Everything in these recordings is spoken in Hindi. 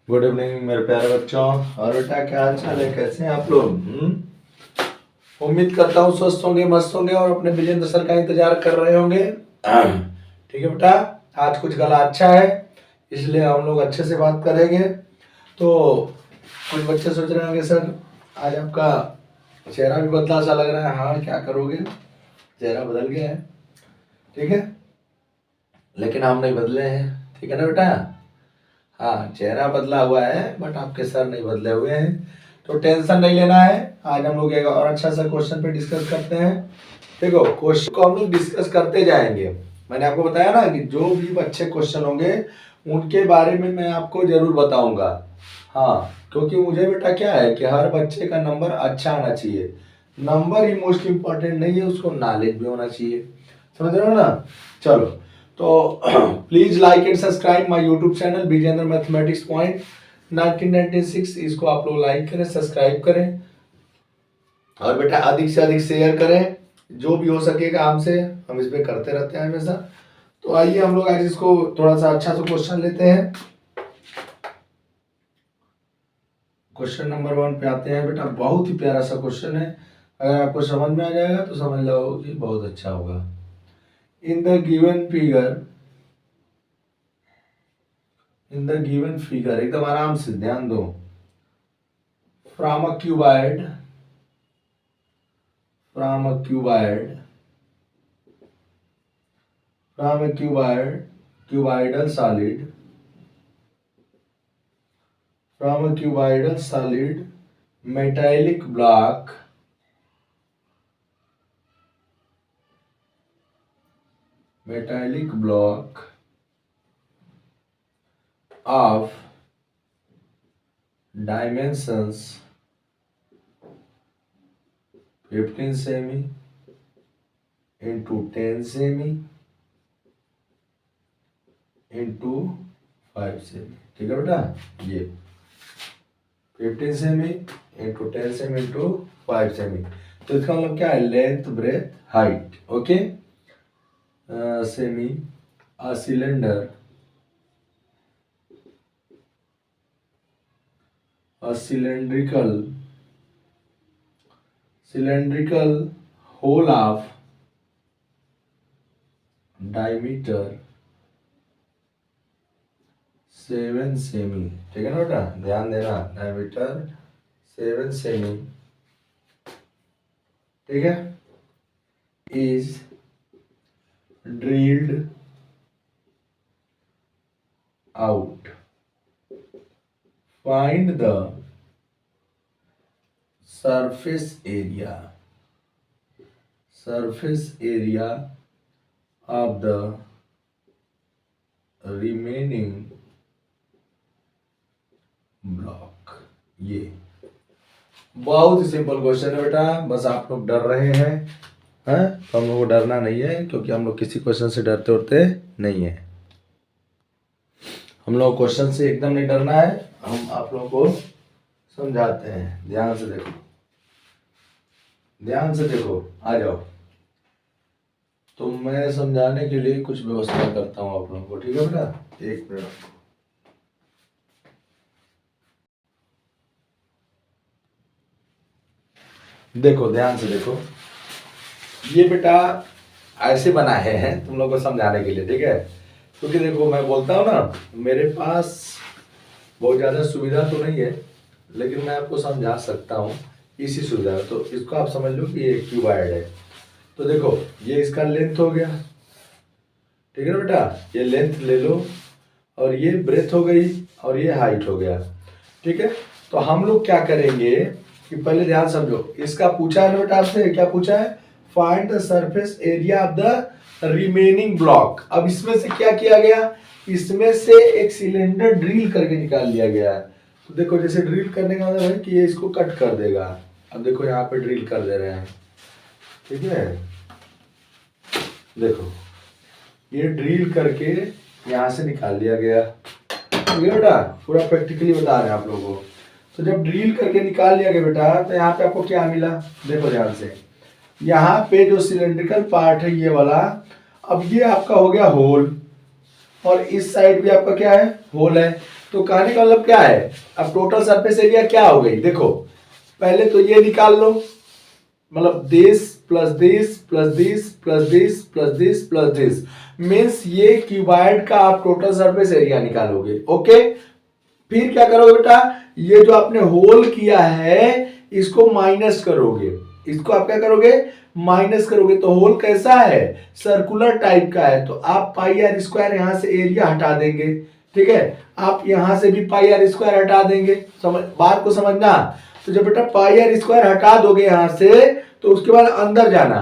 गुड इवनिंग मेरे प्यारे बच्चों। और बेटा क्या हाल चाल है, कैसे हैं आप लोग? उम्मीद करता हूँ स्वस्थ होंगे, मस्त होंगे और अपने विजेंद्र सर का इंतजार कर रहे होंगे। ठीक है बेटा, आज कुछ गला अच्छा है इसलिए हम लोग अच्छे से बात करेंगे। तो कुछ बच्चे सोच रहे होंगे सर आज आपका चेहरा भी बदला सा लग रहा है। हाँ, क्या करोगे, चेहरा बदल गया है, ठीक है, लेकिन हम नहीं बदले हैं, ठीक है ना बेटा। हाँ, चेहरा बदला हुआ है बट आपके सर नहीं बदले हुए हैं, तो टेंशन नहीं लेना है। आज हम लोग एक और अच्छा सा क्वेश्चन पे डिस्कस करते हैं। देखो, क्वेश्चन को हम लोग डिस्कस करते जाएंगे। मैंने आपको बताया ना कि जो भी अच्छे क्वेश्चन होंगे उनके बारे में मैं आपको जरूर बताऊंगा। हाँ, क्योंकि मुझे बेटा क्या है कि हर बच्चे का नंबर अच्छा आना चाहिए। नंबर ही मोस्ट इम्पोर्टेंट नहीं है, उसको नॉलेज भी होना चाहिए। समझ रहे हो ना? चलो, तो please like and subscribe my YouTube channel Vijendra mathematics point 1996। इसको आप लोग लाइक करें, सब्सक्राइब करें और बेटा अधिक से अधिक शेयर करें। जो भी हो सकेगा हमसे, हम इस पे करते रहते हैं हमेशा। तो आइए हम लोग आज इसको थोड़ा सा अच्छा सा क्वेश्चन लेते हैं। क्वेश्चन नंबर 1 पे आते हैं बेटा। बहुत ही प्यारा सा क्वेश्चन है, अगर आपको समझ में आ जाएगा तो समझ लो कि बहुत अच्छा होगा। इन द गिवन फिगर एकदम आराम से ध्यान दो। From a cuboid cuboidal solid metallic block of dimensions 15 semi into 10 semi into 5 सेमी। ठीक है बेटा, ये 15 सेमी इंटू 10 सेमी इंटू 5 सेमी। तो इसका मतलब क्या है? Length, breadth, height. ओके, सेमी a cylindrical hole of diameter 7 सेमी। ठीक है ना बेटा, ध्यान देना, डायमीटर 7 सेमी, ठीक है, is drilled out. Find the surface area of the remaining block. ये बहुत ही सिंपल क्वेश्चन है बेटा, बस आप लोग डर रहे हैं तो हम लोग को डरना नहीं है, क्योंकि हम लोग किसी क्वेश्चन से डरते उड़ते नहीं है। हम लोग क्वेश्चन से एकदम नहीं डरना है, हम आप लोगों को समझाते हैं। ध्यान से देखो, आ जाओ। तो मैं समझाने के लिए कुछ व्यवस्था करता हूँ आप लोगों को, ठीक है बेटा, एक मिनट। देखो, ध्यान से देखो, ये बेटा ऐसे बनाए हैं तुम लोग को समझाने के लिए, ठीक है। क्योंकि देखो, मैं बोलता हूँ ना, मेरे पास बहुत ज़्यादा सुविधा तो नहीं है, लेकिन मैं आपको समझा सकता हूँ इसी सुविधा। तो इसको आप समझ लो कि ये क्यूबॉइड है। तो देखो, ये इसका लेंथ हो गया, ठीक है ना बेटा, ये लेंथ ले लो, और ये ब्रेथ हो गई, और ये हाइट हो गया, ठीक है। तो हम लोग क्या करेंगे कि पहले ध्यान समझो, इसका पूछा है ना बेटा आपसे, क्या पूछा है? Find the surface area of the remaining block. अब इसमें से क्या किया गया? इसमें से एक सिलेंडर ड्रिल करके निकाल लिया गया है। तो देखो, जैसे ड्रिल करने का मतलब है कि ये इसको कट कर देगा। अब देखो, यहाँ पे ड्रिल कर दे रहे हैं, ठीक है। देखो, ये ड्रिल करके यहाँ से निकाल लिया गया, ठीक है बेटा, पूरा प्रैक्टिकली बता रहे हैं आप लोगों को। तो जब ड्रिल करके निकाल लिया गया बेटा, तो यहाँ पे आपको क्या मिला? देखो ध्यान से, यहाँ पे जो सिलेंड्रिकल पार्ट है ये वाला, अब ये आपका हो गया होल, और इस साइड भी आपका क्या है? होल है। तो कहने का मतलब क्या है, अब टोटल सरफेस एरिया क्या हो गई, देखो पहले तो ये निकाल लो, मतलब this plus this plus this plus this plus this plus this, means ये क्यूबाइड का आप टोटल सरफेस एरिया निकालोगे। ओके, फिर क्या करोगे बेटा, ये जो आपने होल किया है इसको माइनस करोगे, इसको आप क्या करोगे, माइनस करोगे। तो होल कैसा है, सर्कुलर टाइप का है, तो आप पाई आर स्क्वायर यहां से एरिया हटा देंगे, ठीक है, आप यहां से भी पाई आर स्क्वायर हटा देंगे, समझ बात को समझना। तो जब बेटा पाई आर स्क्वायर हटा दोगे यहां से, तो उसके बाद अंदर जाना,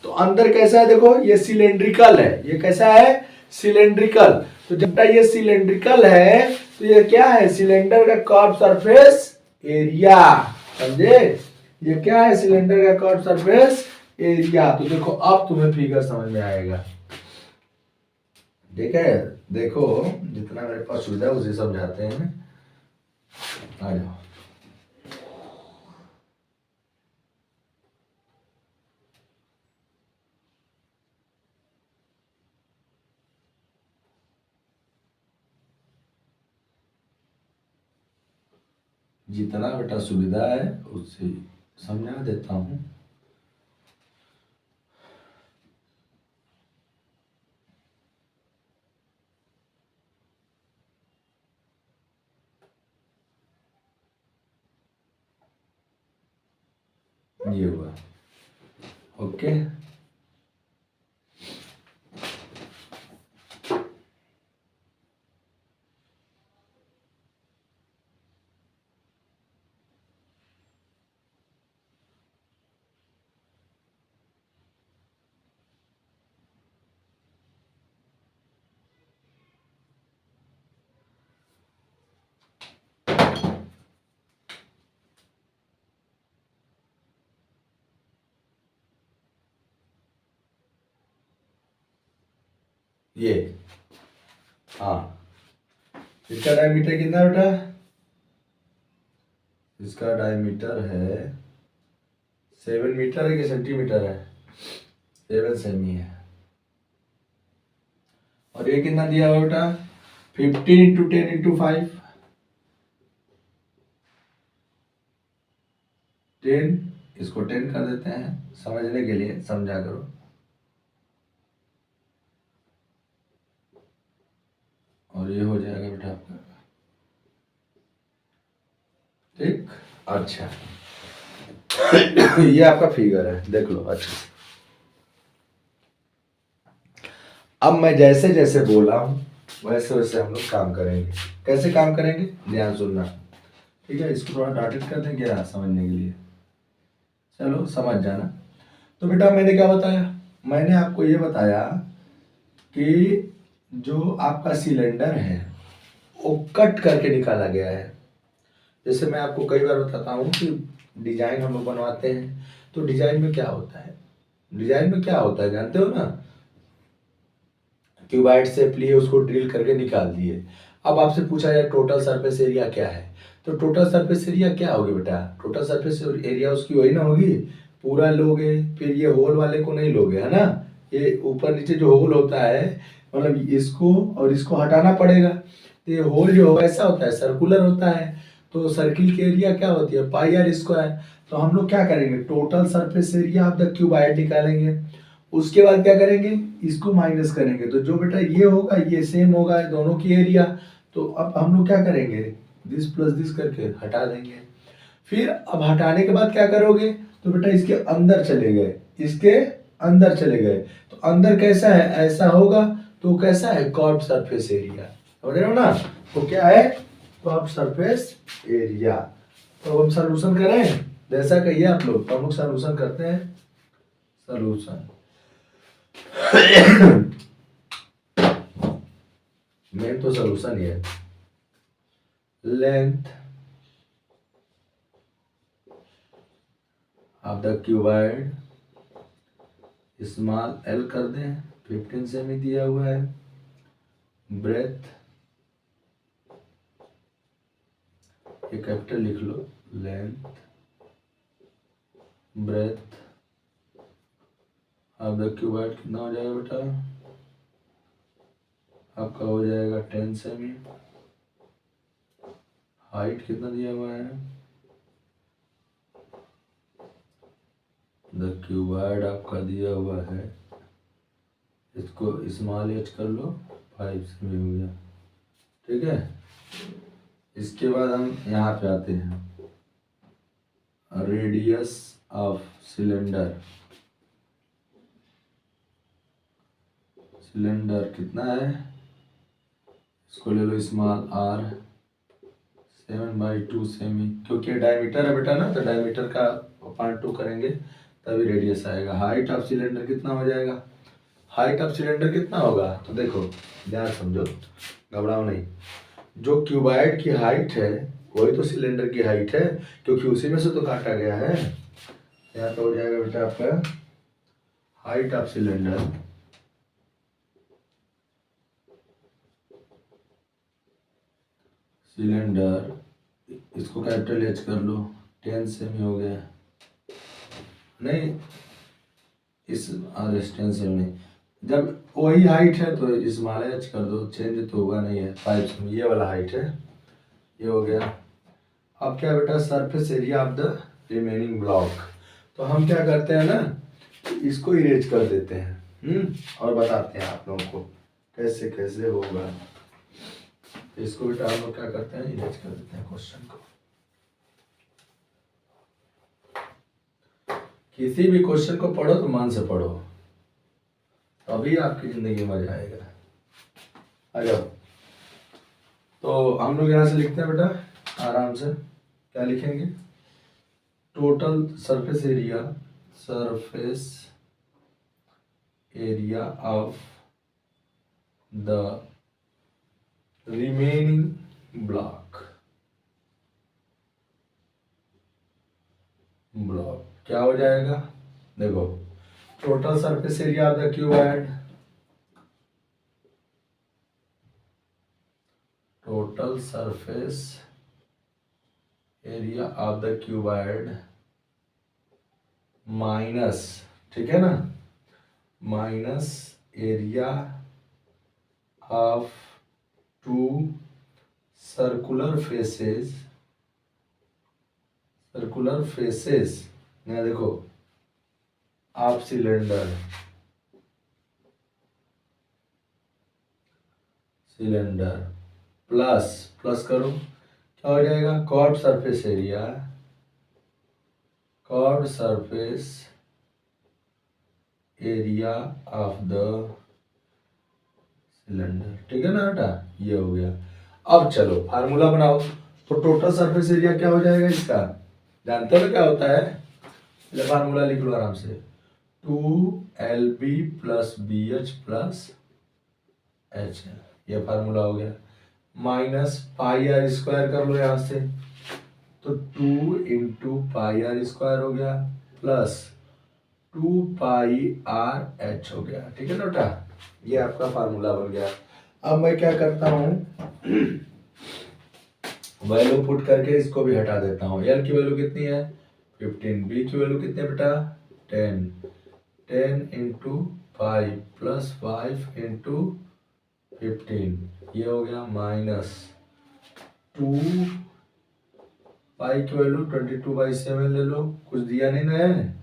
तो अंदर कैसा है, देखो ये सिलेंड्रिकल है, ये कैसा है, सिलेंड्रिकल। तो जब ये सिलेंड्रिकल है तो ये क्या है, सिलेंडर का कर्व सरफेस एरिया, समझे, ये क्या है, सिलेंडर का कर्व सरफेस एरिया। तो देखो अब तुम्हें फिगर समझ में आएगा, ठीक है, देखो जितना मेरे पास सुविधा है उसे समझाते हैं, आ जाओ। जितना बेटा सुविधा है उससे समझा देता हूँ। ये हुआ, ओके। ये हाँ, इसका डायमीटर कितना है बेटा, इसका डायमीटर है 7 मीटर है कि सेंटीमीटर है, 7 सेमी है। और ये कितना दिया हुआ बेटा, 15 इंटू 10 इंटू 5, 10, इसको 10 कर देते हैं समझने के लिए, समझा करो। और ये हो जाएगा बेटा आपका, ठीक, अच्छा। ये आपका फिगर है, देख लो अच्छा। अब मैं जैसे जैसे बोला हूं वैसे वैसे हम लोग काम करेंगे। कैसे काम करेंगे, ध्यान सुनना, ठीक है, इसको थोड़ा डाटेड कर देंगे क्या समझने के लिए, चलो समझ जाना। तो बेटा मैंने क्या बताया, मैंने आपको ये बताया कि जो आपका सिलेंडर है वो कट करके निकाला गया है। जैसे मैं आपको कई बार बताता हूँ कि डिजाइन हम लोग बनवाते हैं, तो डिजाइन में क्या होता है, डिजाइन में क्या होता है जानते हो ना, क्यूबाइड शेप लिए उसको ड्रिल करके निकाल दिए। अब आपसे पूछा जाए टोटल सरफेस एरिया क्या है, तो टोटल सरफेस एरिया क्या होगी बेटा, टोटल सरफेस एरिया उसकी वही ना होगी, पूरा लोगे, फिर ये होल वाले को नहीं लोगे, है ना, ये ऊपर नीचे जो होल होता है, मतलब इसको और इसको हटाना पड़ेगा। तो ये होल जो ऐसा होता है सर्कुलर होता है, तो सर्किल की एरिया क्या होती है, पाई आर स्क्वायर। तो हम लोग क्या करेंगे, total surface area of the cuboid निकालेंगे, उसके बाद क्या करेंगे, इसको माइनस करेंगे, तो जो बेटा ये होगा ये सेम होगा दोनों की एरिया। तो अब हम लोग क्या करेंगे, दिस प्लस दिस करके हटा देंगे। फिर अब हटाने के बाद क्या करोगे, तो बेटा इसके अंदर चले गए, इसके अंदर चले गए, तो अंदर कैसा है, ऐसा होगा, तो कैसा है, कर्व सरफेस एरिया, समझ रहे हो ना, तो क्या है, कर्व सरफेस एरिया। तो हम सॉल्यूशन करें, जैसा कहिए आप लोग, तो हम लोग सॉल्यूशन करते हैं, सॉल्यूशन। मेन तो सॉल्यूशन ही है, length of the cuboid small L कर दें, 15 सेमी दिया हुआ है, ब्रेथ ये कैपिटल लिख लो, length breadth of the cuboid कितना हो जाएगा बेटा, आपका हो जाएगा 10 सेमी, हाइट कितना दिया हुआ है, द क्यूबॉइड आपका दिया हुआ है, इसको स्मॉल एच कर लो, 5 सेमी हो गया, ठीक है। इसके बाद हम यहाँ पे आते हैं, रेडियस ऑफ सिलेंडर, सिलेंडर कितना है, इसको ले लो स्मॉल आर, 7/2 सेमी, क्योंकि डायमीटर है बेटा ना, तो डायमीटर का 0.2 करेंगे तभी रेडियस आएगा। हाइट ऑफ सिलेंडर कितना हो जाएगा, हाइट ऑफ सिलेंडर कितना होगा, तो देखो ध्यान समझो, घबराओ नहीं, जो क्यूबॉइड की हाइट है वही तो सिलेंडर की हाइट है, क्योंकि उसी में से तो काटा गया है। यहाँ तो हो जाएगा बेटा आपका हाइट ऑफ सिलेंडर, सिलेंडर इसको कैपिटल एच कर लो, 10 सेमी हो गया, नहीं इस टेंस नहीं, जब वही हाइट है तो स्मॉल एच कर दो, चेंज तो हुआ नहीं है, 5 सेमी ये वाला हाइट है, ये हो गया। अब क्या बेटा, surface area of the remaining block, तो हम क्या करते हैं ना, इसको इरेज कर देते हैं, और बताते हैं आप लोगों को कैसे कैसे होगा। इसको बेटा हम लोग क्या करते हैं, इरेज कर देते हैं क्वेश्चन को। किसी भी क्वेश्चन को पढ़ो तो मन से पढ़ो, तभी आपकी जिंदगी में मजा आएगा। आ जाओ, तो हम लोग यहाँ से लिखते हैं बेटा आराम से, क्या लिखेंगे, total surface area, surface area of the remaining block, क्या हो जाएगा, देखो total surface area of the cuboid, total surface area of the cuboid minus, ठीक है ना, minus area of 2 circular faces, circular faces, यहाँ देखो of cylinder, cylinder plus, plus करो क्या हो जाएगा, curved surface area, curved surface area of the cylinder, ठीक है ना बेटा, ये हो गया। अब चलो फार्मूला बनाओ, तो टोटल सरफेस एरिया क्या हो जाएगा इसका, जानते हो क्या होता है, ये फार्मूला लिख लो आराम से, 2LB + BH + HL, ये फार्मूला हो गया, माइनस πr² कर लो यहाँ से, तो 2 × πr² हो गया, प्लस 2πrh हो गया, ठीक है ना बेटा, ये आपका फार्मूला बन गया। अब मैं क्या करता हूँ, वैल्यू पुट करके इसको भी हटा देता हूँ। एल की वैल्यू कितनी है 15, बी की वैल्यू कितनी है बेटा 10, 10 × 5 + 5 × 15, ये हो गया माइनस 2, पाई की वैल्यू 22/7 ले लो, कुछ दिया नहीं ना है,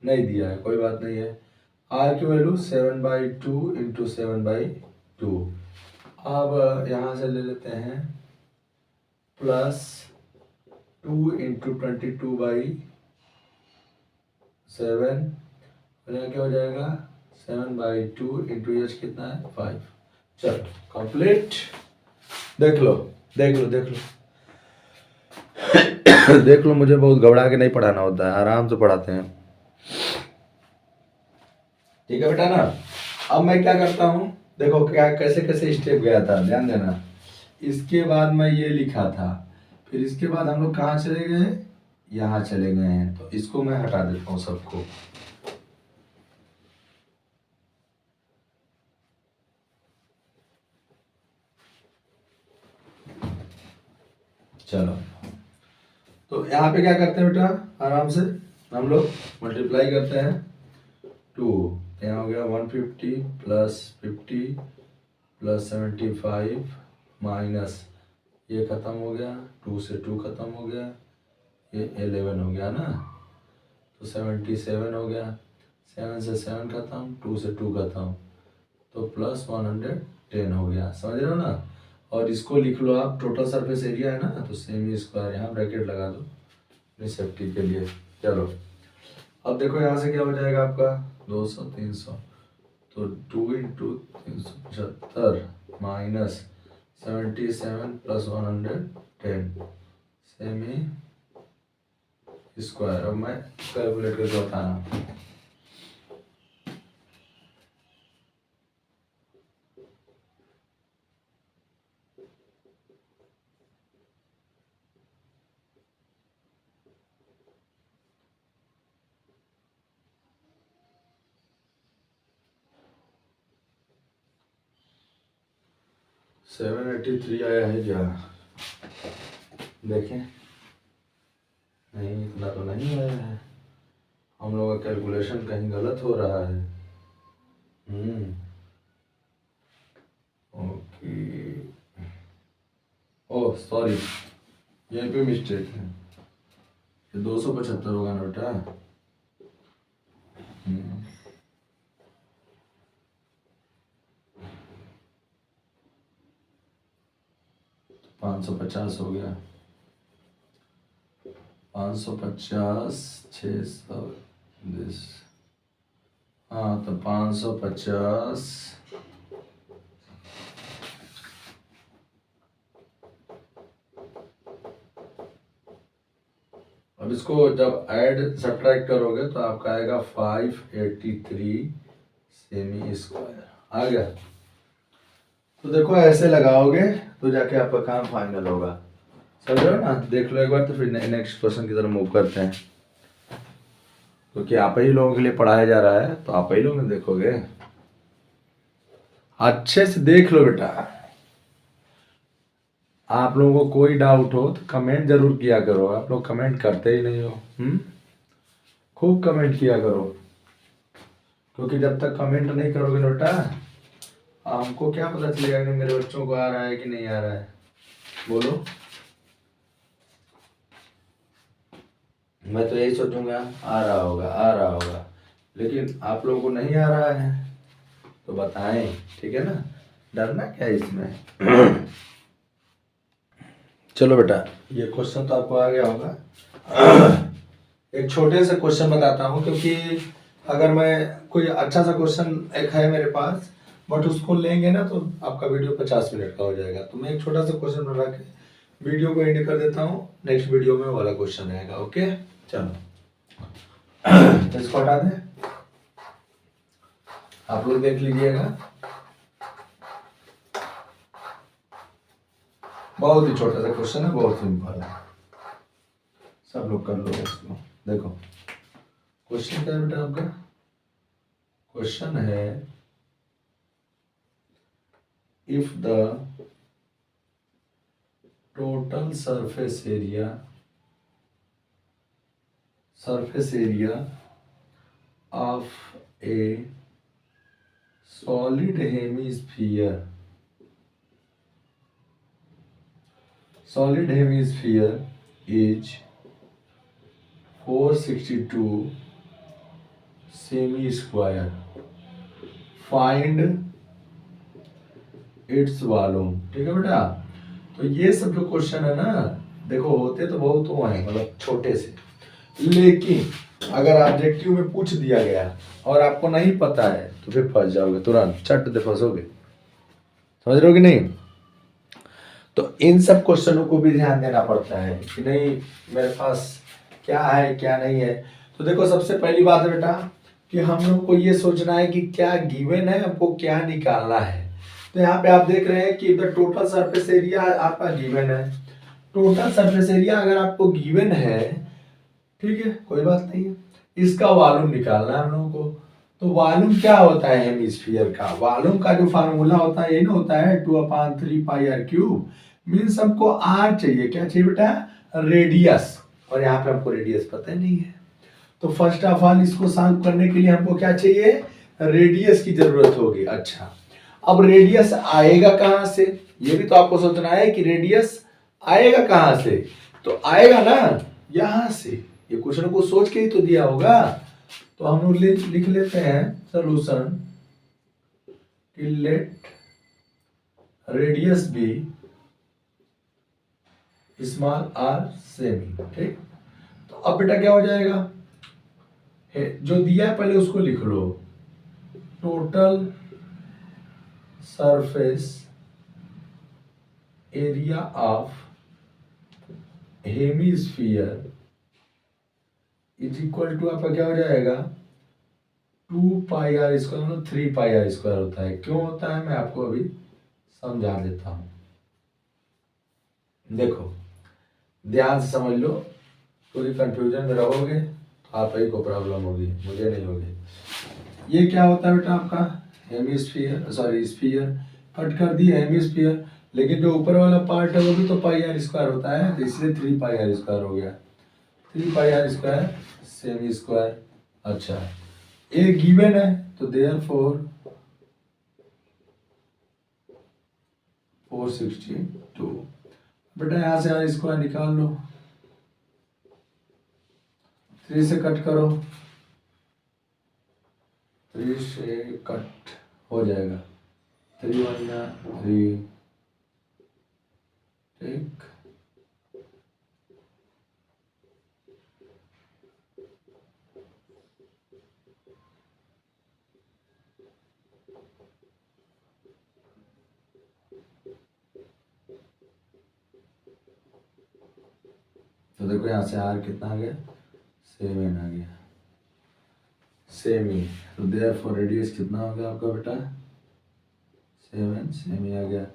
नहीं दिया है, कोई बात नहीं है। आर की वैल्यू 7/2 × 7/2, अब यहाँ से ले लेते हैं प्लस 2 × 22/7, और यहाँ क्या हो जाएगा 7/2 × h कितना है 5। चलो कंप्लीट, देख लो देख लो देख लो देख लो, मुझे बहुत घबरा के नहीं पढ़ाना होता है, आराम से पढ़ाते हैं, ठीक है बेटा ना। अब मैं क्या करता हूँ, देखो क्या कैसे कैसे स्टेप गया था, ध्यान देना। इसके बाद मैं ये लिखा था, फिर इसके बाद हम लोग कहाँ चले गए, यहाँ चले गए हैं, तो इसको मैं हटा देता हूँ सबको। चलो तो यहाँ पे क्या करते हैं बेटा, आराम से हम लोग मल्टीप्लाई करते हैं 2, यहाँ हो गया 150 + 50 + 75 माइनस ये खत्म हो गया, 2 से 2 खत्म हो गया, ये 11 हो गया ना, तो 77 हो गया, 7 से 7 खत्म, 2 से 2 खत्म, तो प्लस 110 हो गया। समझ रहे हो ना। और इसको लिख लो आप, टोटल सरफेस एरिया है ना, तो सेमी स्क्वायर, यहाँ ब्रैकेट लगा दो अपनी सेफ्टी के लिए। चलो अब देखो यहाँ से क्या हो जाएगा आपका 200 300, तो 2 into 375 minus 77 plus 110 semi square. अब मैं कैलकुलेट करके बताना। सेवन 83 आया है क्या, देखें। नहीं, इतना तो नहीं आया है, हम लोग का कैलकुलेशन कहीं गलत हो रहा है। ओके, ओह सॉरी, यहीं पे मिस्टेक है, ये 275 होगा ना बेटा। 550 हो गया, 550 600 दिस, हाँ तो 550 अब इसको जब ऐड सब्ट्रैक्ट करोगे तो आपका आएगा 583 सेमी स्क्वायर आ गया। तो देखो ऐसे लगाओगे तो जाके आपका काम फाइनल होगा, समझ रहे हो ना। देख लो एक बार, तो फिर नेक्स्ट क्वेश्चन की तरफ मूव करते हैं, क्योंकि आप ही लोगों के लिए पढ़ाया जा रहा है, तो आप ही लोग देखोगे। अच्छे से देख लो बेटा, आप लोगों को कोई डाउट हो तो कमेंट जरूर किया करो। आप लोग कमेंट करते ही नहीं हो। खूब कमेंट किया करो, क्योंकि जब तक कमेंट नहीं करोगे ना बेटा, हमको क्या पता चलेगा कि मेरे बच्चों को आ रहा है कि नहीं आ रहा है। बोलो, मैं तो यही सोचूंगा आ रहा होगा आ रहा होगा, लेकिन आप लोगों को नहीं आ रहा है तो बताएं, ठीक है ना। डरना क्या है इसमें। चलो बेटा, ये क्वेश्चन तो आपको आ गया होगा। एक छोटे से क्वेश्चन बताता हूँ, क्योंकि अगर मैं कोई अच्छा सा क्वेश्चन एक है मेरे पास, बट उसको लेंगे ना तो आपका वीडियो 50 मिनट का हो जाएगा। तो मैं एक छोटा सा क्वेश्चन बना के वीडियो को एंड कर देता हूँ, नेक्स्ट वीडियो में वाला क्वेश्चन आएगा। ओके चलो, इसको हटा दें, आप लोग देख लीजिएगा। बहुत ही छोटा सा क्वेश्चन है, बहुत सिंपल है, सब लोग कर लो इसको। देखो क्वेश्चन क्या है बेटा आपका, क्वेश्चन है if the total surface area of A solid hemisphere is 462 semi square, find its volume. ठीक है बेटा, तो ये सब जो क्वेश्चन है ना, देखो होते तो बहुत वो हैं, मतलब छोटे से, लेकिन अगर ऑब्जेक्टिव में पूछ दिया गया और आपको नहीं पता है तो फिर फंस जाओगे, तुरंत चट दे फंसोगे। समझ रहे हो कि नहीं। तो इन सब क्वेश्चनों को भी ध्यान देना पड़ता है कि नहीं मेरे पास क्या है क्या नहीं है। तो देखो सबसे पहली बात है बेटा कि हम लोग को ये सोचना है कि क्या गिवन है, हमको क्या निकालना है। तो यहाँ पे आप देख रहे हैं कि द टोटल सरफेस एरिया आपका गिवन है। टोटल सरफेस एरिया अगर आपको गिवन है, ठीक है, कोई बात नहीं है, इसका वॉल्यूम निकालना है हम लोगों को। तो वॉल्यूम क्या होता है हेमिस्फीयर का, वॉल्यूम का जो फार्मूला होता है ये ना होता है 2/3 पाई आर क्यूब। मीन्स हमको आर चाहिए, क्या चाहिए बेटा, रेडियस, और यहाँ पे हमको रेडियस पता ही नहीं है। तो फर्स्ट ऑफ ऑल इसको सॉल्व करने के लिए हमको क्या चाहिए, रेडियस की जरूरत होगी। अच्छा, अब रेडियस आएगा कहाँ से, ये भी तो आपको सोचना है कि रेडियस आएगा कहाँ से? तो आएगा ना यहाँ से, ये क्वेश्चन को सोच के ही तो दिया होगा। तो हम लोग लिख लेते हैं सोल्यूशन कि let radius be small r सेमी। ठीक, तो अब बेटा क्या हो जाएगा, जो दिया है पहले उसको लिख लो। Total surface area of hemisphere is equal to आपका क्या हो जाएगा 2 πr², मतलब 3 πr² होता है। क्यों होता है मैं आपको अभी समझा देता हूं। देखो ध्यान से समझ लो, पूरी कंफ्यूजन में रहोगे तो आप ही को प्रॉब्लम होगी, मुझे नहीं होगी। ये क्या होता है बेटा आपका हेमीस्फीयर, सॉरी स्फीयर कट कर दिया हेमीस्फीयर, लेकिन जो ऊपर वाला पार्ट है वो भी तो πr² होता है, तो इसलिए 3 πr² हो गया। 3 πr² सेमी स्क्वायर। अच्छा, ये गिवन है तो देयरफॉर 462। बेटा यहाँ से r² निकाल लो, 3 से कट करो, 3 से कट हो जाएगा 3 1 3। ठीक, तो देखो यहाँ से r कितना आ गया 7 आ गया, सेमी। तो देयरफॉर रेडियस कितना हो गया आपका बेटा 7 सेमी आ गया।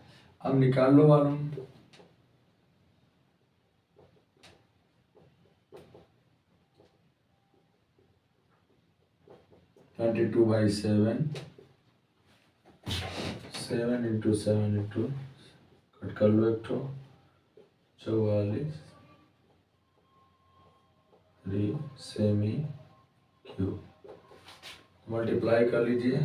अब निकाल लो वॉल्यूम। ट्वेंटी 2/7, 7 × 7 × कट कर लो एक ठो 44 3 सेमी क्यूब, मल्टीप्लाई कर लीजिए।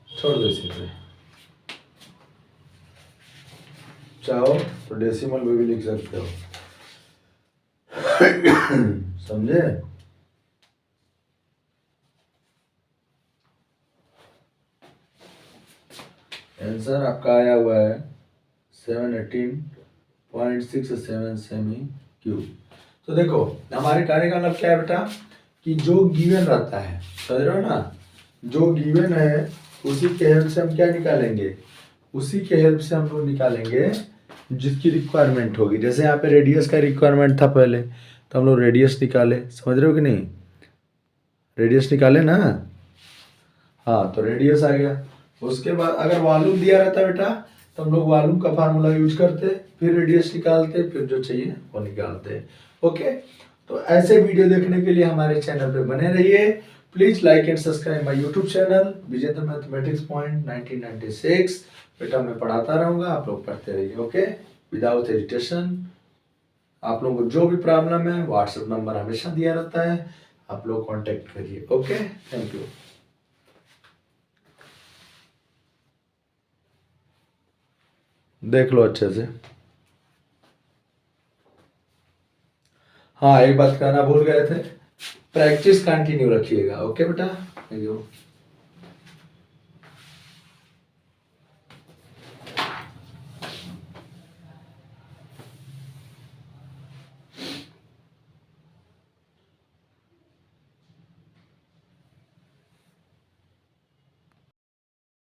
छोड़ दो इसी पे, चाहो तो डेसिमल में भी लिख सकते हो। समझे? आंसर आपका आया हुआ है 718.67 सेमी क्यूब। तो देखो हमारे कार्य का मतलब क्या है बेटा कि जो गिवन रहता है, समझ रहे हो ना, जो गिवन है उसी के हेल्प से हम क्या निकालेंगे, उसी के हेल्प से हम लोग निकालेंगे जिसकी रिक्वायरमेंट होगी। जैसे यहाँ पे रेडियस का रिक्वायरमेंट था पहले, तो हम लोग रेडियस निकाले, समझ रहे हो कि नहीं, रेडियस निकाले ना। हाँ, तो रेडियस आ गया। उसके बाद अगर वॉल्यूम दिया रहता बेटा तो हम लोग वॉल्यूम का फार्मूला यूज करते, फिर रेडियस निकालते, फिर जो चाहिए वो निकालते। ओके, तो ऐसे वीडियो देखने के लिए हमारे चैनल पे बने रहिए। Please like and subscribe my YouTube channel Vijendra mathematics point 1996। बेटा मैं पढ़ाता रहूँगा, आप लोग पढ़ते रहिए। Okay, without hesitation. आप लोगों को जो भी प्रॉब्लम है व्हाट्सएप नंबर हमेशा दिया रहता है, आप लोग कॉन्टेक्ट करिए। Okay, thank you. देख लो अच्छे से। हाँ, एक बात कहना भूल गए थे, प्रैक्टिस कंटिन्यू रखिएगा। ओके बेटा, थैंक यू।